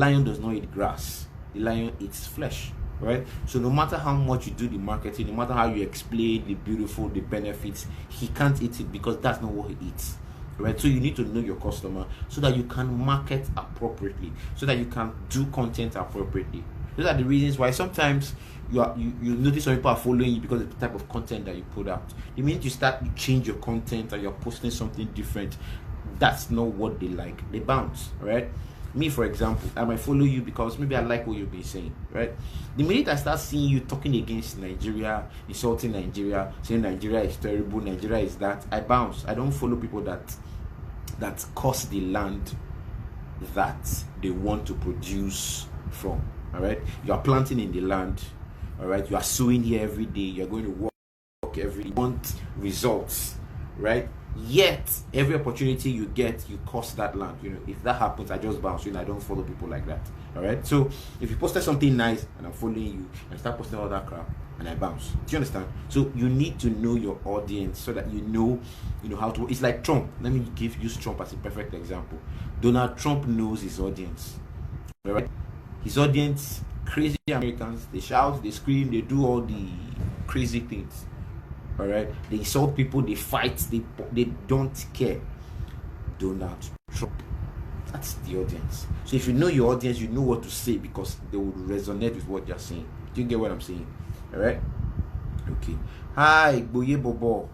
lion does not eat grass. The lion eats flesh, right? So no matter how much you do the marketing, no matter how you explain the beautiful, the benefits, he can't eat it because that's not what he eats, right? So you need to know your customer so that you can market appropriately, so that you can do content appropriately. Those are the reasons why sometimes you notice some people are following you because of the type of content that you put out. The minute you change your content or you're posting something different, that's not what they like. They bounce, right? Me, for example, I might follow you because maybe I like what you've been saying, right? The minute I start seeing you talking against Nigeria, insulting Nigeria, saying Nigeria is terrible, Nigeria is that, I bounce. I don't follow people that curse the land that they want to produce from. All right, you are planting in the land. All right, you are sowing here every day. You're going to work every day. You want results, right? Yet every opportunity you get, you curse that land. If that happens, I just bounce. I don't follow people like that. All right. So if you posted something nice and I'm following you, and start posting all that crap, and I bounce. Do you understand? So you need to know your audience so that you know how to. It's like Trump. Let me use Trump as a perfect example. Donald Trump knows his audience. All right. His audience, crazy Americans, they shout, they scream, they do all the crazy things. All right, they insult people, they fight, they don't care. Donald Trump, that's the audience. So if you know your audience, you know what to say because they will resonate with what you're saying. Do you get what I'm saying? All right. Okay. Hi, Boye Bobo.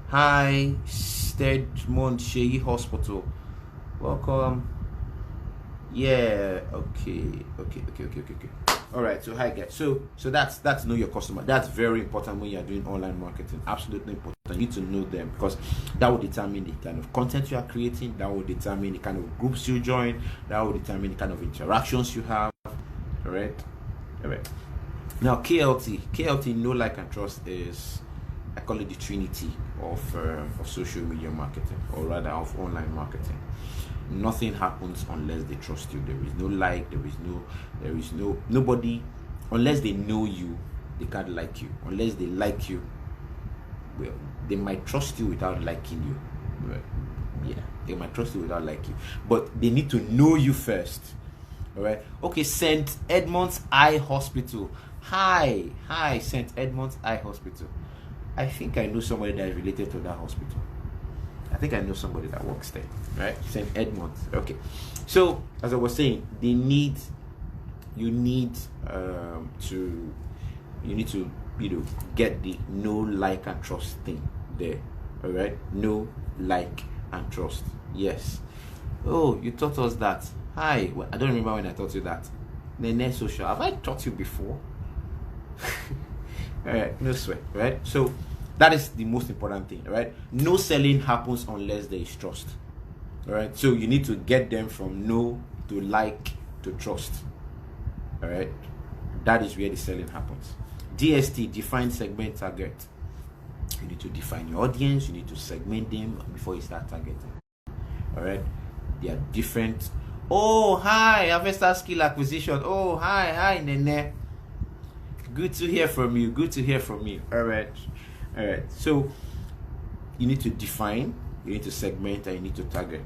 Hi, Stedmont Sheyi Hospital. Welcome. Yeah, okay. All right, so hi guys. So that's know your customer. That's very important when you're doing online marketing. Absolutely important. You need to know them because that will determine the kind of content you are creating. That will determine the kind of groups you join. That will determine the kind of interactions you have. All right. Now KLT, know, like, and trust is, I call it the trinity of social media marketing, or rather of online marketing. Nothing happens unless they trust you. There is no like, there is no nobody, unless they know you, they can't like you. Unless they like you, well, they might trust you without liking you. Well, yeah, they might trust you without liking you, but they need to know you first. All right. Okay, St. Edmund's Eye Hospital. Hi, St. Edmund's Eye Hospital. I think I know somebody that is related to that hospital. I think I know somebody that works there, right? St. Edmund's. Okay. So as I was saying, you need to get the know, like, and trust thing there. All right. Know, like, and trust. Yes. Oh, you taught us that. Hi. Well, I don't remember when I taught you that. Nene social. Have I taught you before? All right. No sweat. Right. So that is the most important thing, right? No selling happens unless there is trust. All right. So you need to get them from know to like to trust. All right. That is where the selling happens. DST, define, segment, target. You need to define your audience. You need to segment them before you start targeting. All right. They are different. Oh, hi, Harvester Skill Acquisition. Oh, hi, Nene. Good to hear from you. All right. So you need to define, you need to segment, and you need to target.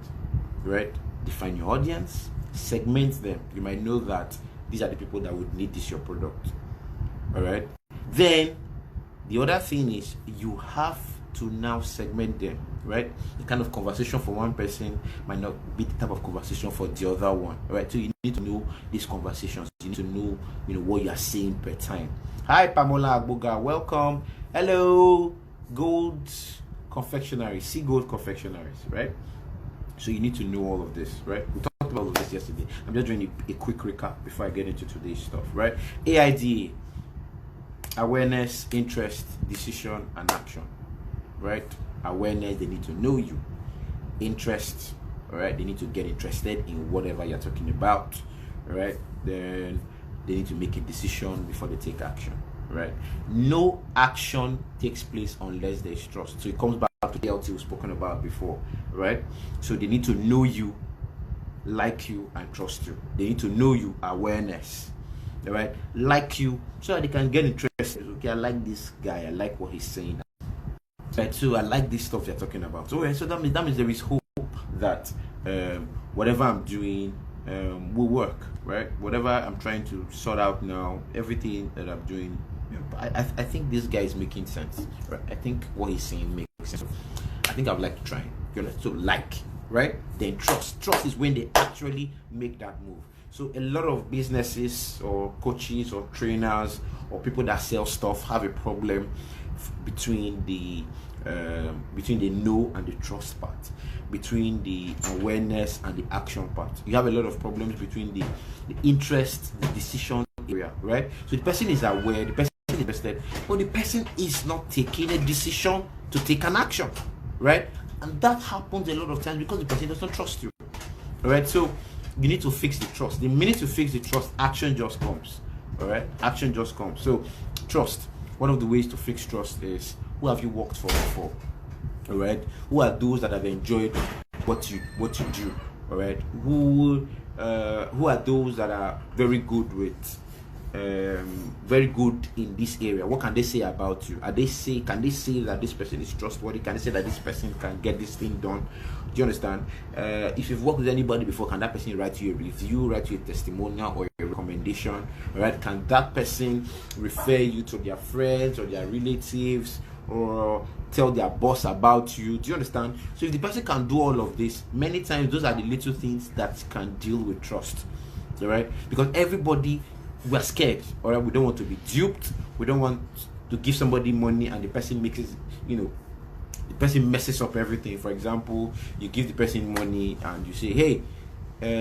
Right? Define your audience, segment them. You might know that these are the people that would need this your product. All right. Then the other thing is you have to now segment them. Right? The kind of conversation for one person might not be the type of conversation for the other one. Right? So you need to know these conversations. You need to know, what you are saying per time. Hi, Pamola Agboga. Welcome. Hello, Gold Confectionery, Sea Gold Confectionaries. Right? So you need to know all of this. Right? We talked about all of this yesterday. I'm just doing a quick recap before I get into today's stuff. Right? AIDA: awareness, interest, decision, and action. Right? Awareness, they need to know you. Interest, all right, they need to get interested in whatever you're talking about. All right, then they need to make a decision before they take action. Right? No action takes place unless there is trust. So it comes back to the LT we've spoken about before. Right? So they need to know you, like you, and trust you. They need to know you, awareness. All right, like you, so that they can get interested. Okay, I like this guy. I like what he's saying. Right, so I like this stuff they're talking about. So that means there is hope that whatever I'm doing will work, right? Whatever I'm trying to sort out now, everything that I'm doing, I think this guy is making sense, right? I think what he's saying makes sense. So I think I'd like to try. So right? Then trust. Trust is when they actually make that move. So a lot of businesses or coaches or trainers or people that sell stuff have a problem between the know and the trust part, between the awareness and the action part. You have a lot of problems between the interest, the decision area, right? So the person is aware, the person is invested, but the person is not taking a decision to take an action, right? And that happens a lot of times because the person doesn't trust you, all right? So you need to fix the trust. The minute you fix the trust, action just comes, all right? Action just comes. So trust. One of the ways to fix trust is, who have you worked for before? All right. Who are those that have enjoyed what you do? All right. Who are those that are very good in this area? What can they say about you? Can they say that this person is trustworthy? Can they say that this person can get this thing done? Do you understand? If you've worked with anybody before, can that person write you a review, write you a testimonial or a recommendation? All right. Can that person refer you to their friends or their relatives, or tell their boss about you? Do you understand? So if the person can do all of this, many times those are the little things that can deal with trust, all right? Because everybody, we're scared, all right? We don't want to be duped. We don't want to give somebody money and the person the person messes up everything. For example, you give the person money and you say, hey,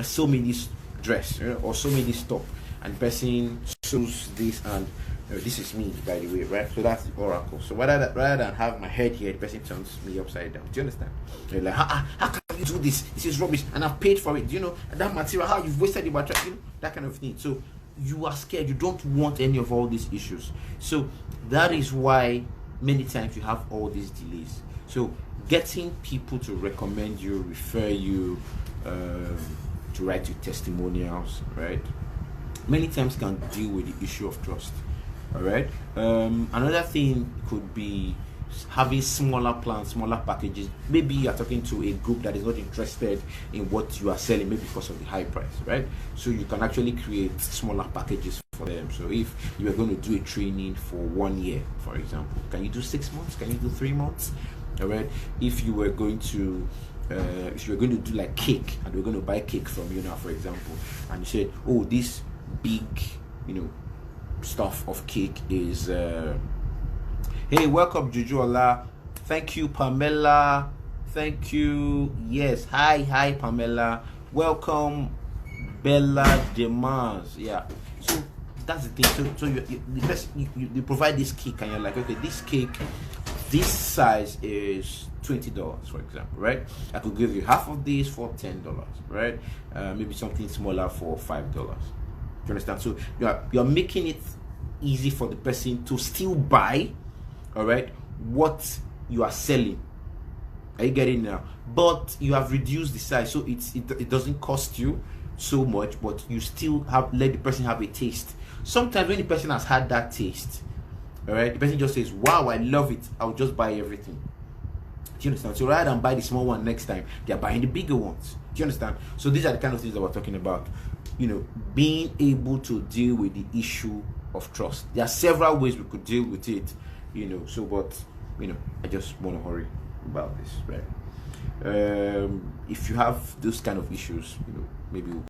sew me this dress, or sew me this top, and the person sews this, and this is me, by the way, right? So that's the oracle. So rather than have my head here, the person turns me upside down. Do you understand? You're like, how can you do this? This is rubbish, and I've paid for it. Do you know that material? How you've wasted the material? That kind of thing. So you are scared. You don't want any of all these issues. So that is why many times you have all these delays. So getting people to recommend you, refer you, to write you testimonials, right? Many times can deal with the issue of trust. All right. Another thing could be having smaller plans, smaller packages. Maybe you are talking to a group that is not interested in what you are selling, maybe because of the high price, right? So you can actually create smaller packages for them. So if you are going to do a training for 1 year, for example, can you do 6 months? Can you do 3 months? All right. If you were going to do like cake, and we're going to buy cake from you now, for example, and you said, oh, this big, stuff of cake is hey, welcome Jujuola, thank you Pamela, thank you, yes, hi Pamela, welcome Bella Demas. Yeah, so that's the thing. So you provide this cake and you're like, okay, this cake, this size is $20, for example, right? I could give you half of this for $10, right? Maybe something smaller for $5. You understand? So you're making it easy for the person to still buy, all right, what you are selling. Are you getting it now? But you have reduced the size, so it doesn't cost you so much, but you still let the person have a taste. Sometimes when the person has had that taste, all right, the person just says, wow, I love it, I'll just buy everything. Do you understand? So rather than buy the small one next time, they're buying the bigger ones. Do you understand? So these are the kind of things that we're talking about. Being able to deal with the issue of trust. There are several ways we could deal with it, but I just want to hurry about this, right? If you have those kind of issues, maybe we'll